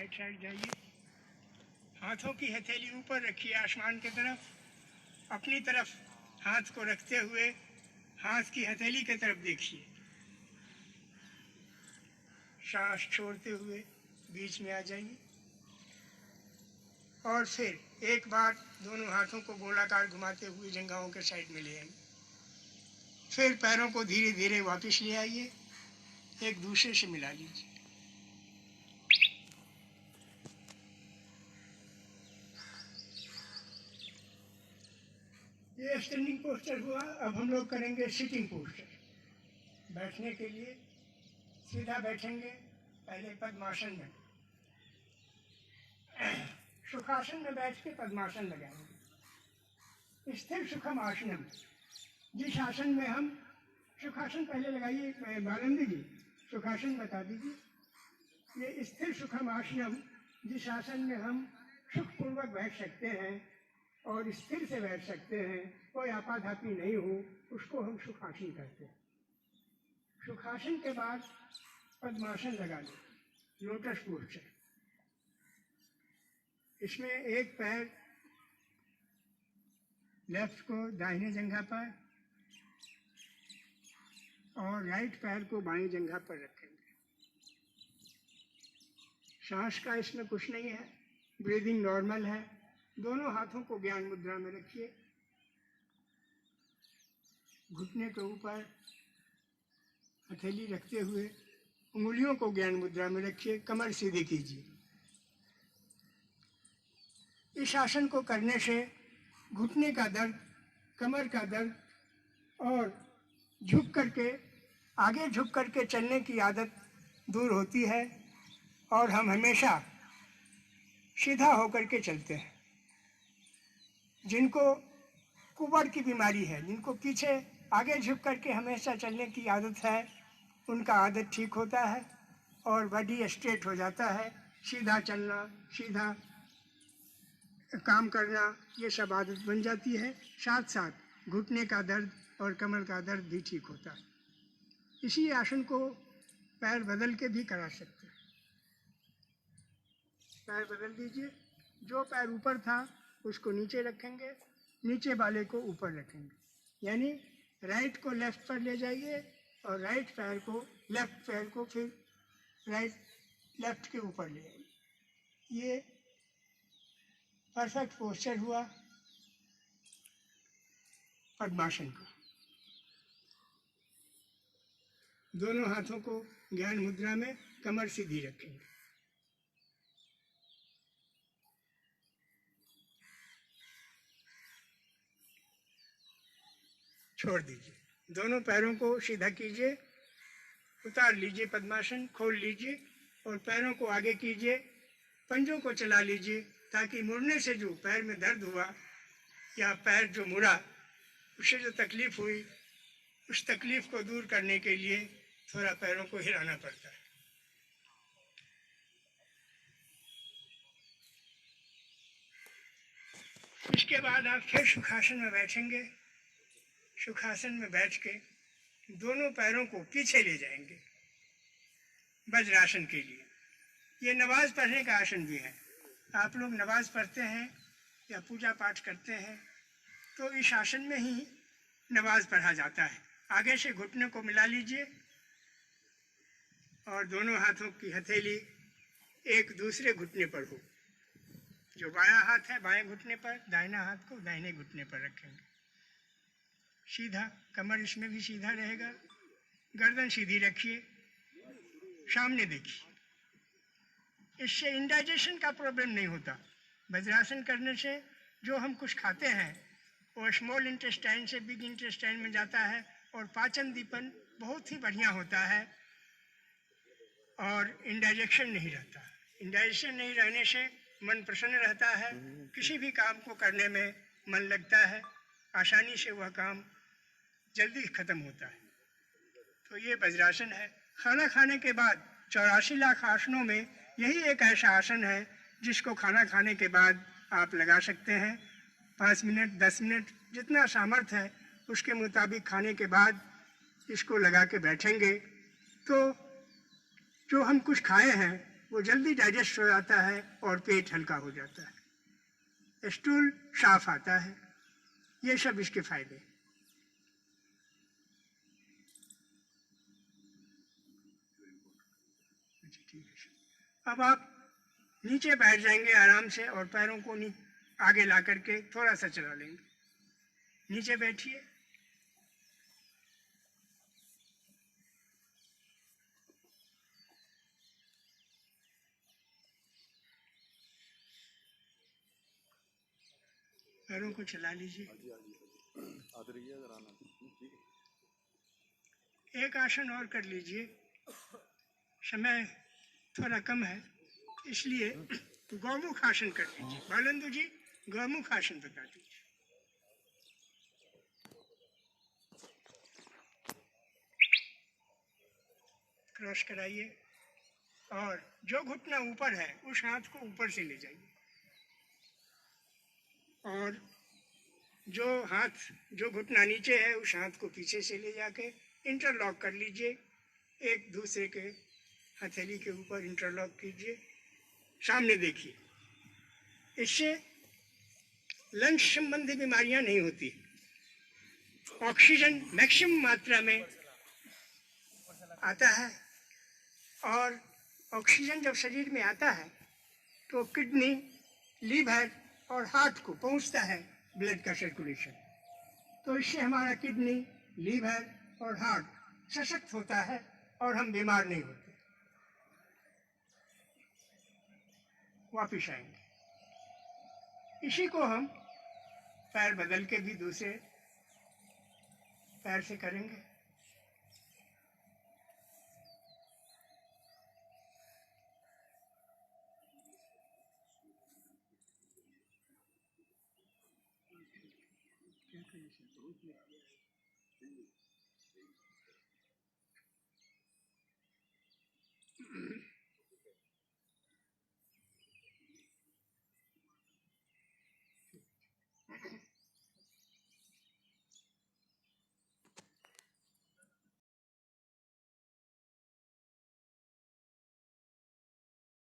Right side जाइए। हाथों की हथेली ऊपर रखिए आसमान की तरफ। अपनी तरफ हाथ को रखते हुए हाथ की हथेली की तरफ देखिए। सांस छोड़ते हुए बीच में आ जाइए और फिर एक बार दोनों हाथों को गोलाकार घुमाते हुए जंघाओं के साइड में ले आइए। फिर पैरों को धीरे धीरे वापस ले आइए, एक दूसरे से मिला लीजिए। ये स्टैंडिंग पोस्टर हुआ। अब हम लोग करेंगे सिटिंग पोस्टर। बैठने के लिए सीधा बैठेंगे, पहले पद्मासन में। सुखासन में बैठ के पद्मासन लगाएंगे। स्थिर सुखम आसनम, जिस आसन में हम सुखासन पहले लगाइए बालंदी जी, सुखासन बता दीजिए। ये स्थिर सुखम आसनम, जिस आसन में हम सुखपूर्वक बैठ सकते हैं और स्थिर से बैठ सकते हैं, कोई आपाधापी नहीं हो, उसको हम सुखासन कहते हैं। सुखासन के बाद पद्मासन लगा लें, लोटस पोस्चर। इसमें एक पैर लेफ्ट को दाहिने जंघा पर और राइट पैर को बाएं जंघा पर रखेंगे। सांस का इसमें कुछ नहीं है, ब्रीदिंग नॉर्मल है। दोनों हाथों को ज्ञान मुद्रा में रखिए। घुटने के ऊपर हथेली रखते हुए उंगलियों को ज्ञान मुद्रा में रखिए। कमर सीधी कीजिए। इस आसन को करने से घुटने का दर्द, कमर का दर्द और झुक करके आगे झुक करके चलने की आदत दूर होती है और हम हमेशा सीधा होकर के चलते हैं। जिनको कुबड़ की बीमारी है, जिनको पीछे आगे झुक करके हमेशा चलने की आदत है, उनका आदत ठीक होता है और बॉडी स्ट्रेट हो जाता है। सीधा चलना, सीधा काम करना, ये सब आदत बन जाती है। साथ साथ घुटने का दर्द और कमर का दर्द भी ठीक होता है। इसी आसन को पैर बदल के भी करा सकते हैं। पैर बदल दीजिए। जो पैर ऊपर था उसको नीचे रखेंगे, नीचे वाले को ऊपर रखेंगे। यानी राइट को लेफ्ट पर ले जाइए और राइट पैर को, लेफ्ट पैर को फिर लेफ्ट के ऊपर ले आइए। ये परफेक्ट पोस्चर हुआ पद्मासन का। दोनों हाथों को ज्ञान मुद्रा में कमर सीधी रखेंगे। छोड़ दीजिए। दोनों पैरों को सीधा कीजिए, उतार लीजिए पद्मासन, खोल लीजिए और पैरों को आगे कीजिए। पंजों को चला लीजिए ताकि मुड़ने से जो पैर में दर्द हुआ या पैर जो मुड़ा, उससे जो तकलीफ हुई, उस तकलीफ को दूर करने के लिए थोड़ा पैरों को हिलाना पड़ता है। इसके बाद आप फिर सुखासन में बैठेंगे। सुखासन में बैठ के दोनों पैरों को पीछे ले जाएंगे वज्रासन के लिए। ये नमाज पढ़ने का आसन भी है। आप लोग नमाज पढ़ते हैं या पूजा पाठ करते हैं तो इस आसन में ही नमाज पढ़ा जाता है। आगे से घुटने को मिला लीजिए और दोनों हाथों की हथेली एक दूसरे घुटने पर हो। जो बायां हाथ है बाएं घुटने पर, दाहिना हाथ को दाहिने घुटने पर रखेंगे। सीधा, कमर इसमें भी सीधा रहेगा। गर्दन सीधी रखिए, सामने देखिए। इससे इंडाइजेशन का प्रॉब्लम नहीं होता। वज्रासन करने से जो हम कुछ खाते हैं वो स्मॉल इंटेस्टाइन से बिग इंटेस्टाइन में जाता है और पाचन दीपन बहुत ही बढ़िया होता है और इंडाइजेशन नहीं रहता। इंडाइजेशन नहीं रहने से मन प्रसन्न रहता है, किसी भी काम को करने में मन लगता है, आसानी से वह काम जल्दी खत्म होता है। तो ये वज्रासन है। खाना खाने के बाद 84 लाख आसनों में यही एक ऐसा आसन है जिसको खाना खाने के बाद आप लगा सकते हैं। 5 मिनट, 10 मिनट, जितना सामर्थ्य है उसके मुताबिक खाने के बाद इसको लगा के बैठेंगे तो जो हम कुछ खाए हैं वो जल्दी डाइजेस्ट हो जाता है और पेट हल्का हो जाता है, स्टूल साफ आता है। ये सब इसके फायदे। अब आप नीचे बैठ जाएंगे आराम से और पैरों को आगे ला करके थोड़ा सा चला लेंगे। नीचे बैठिए। पैरों को चला लीजिए। एक आसन और कर लीजिए, समय थोड़ा कम है इसलिए गौमुख आसन कर लीजिए। बालंदु जी गौमुख आसन बता दीजिए। क्रॉस कराइए और जो घुटना ऊपर है उस हाथ को ऊपर से ले जाइए और जो घुटना नीचे है उस हाथ को पीछे से ले जाके इंटरलॉक कर लीजिए। एक दूसरे के हथेली के ऊपर इंटरलॉक कीजिए, सामने देखिए। इससे लंग्स संबंधी बीमारियां नहीं होती। ऑक्सीजन मैक्सिमम मात्रा में आता है और ऑक्सीजन जब शरीर में आता है तो किडनी, लीवर और हार्ट को पहुंचता है ब्लड का सर्कुलेशन। तो इससे हमारा किडनी, लीवर और हार्ट सशक्त होता है और हम बीमार नहीं होते। वापिस आएंगे। इसी को हम पैर बदल के भी दूसरे पैर से करेंगे।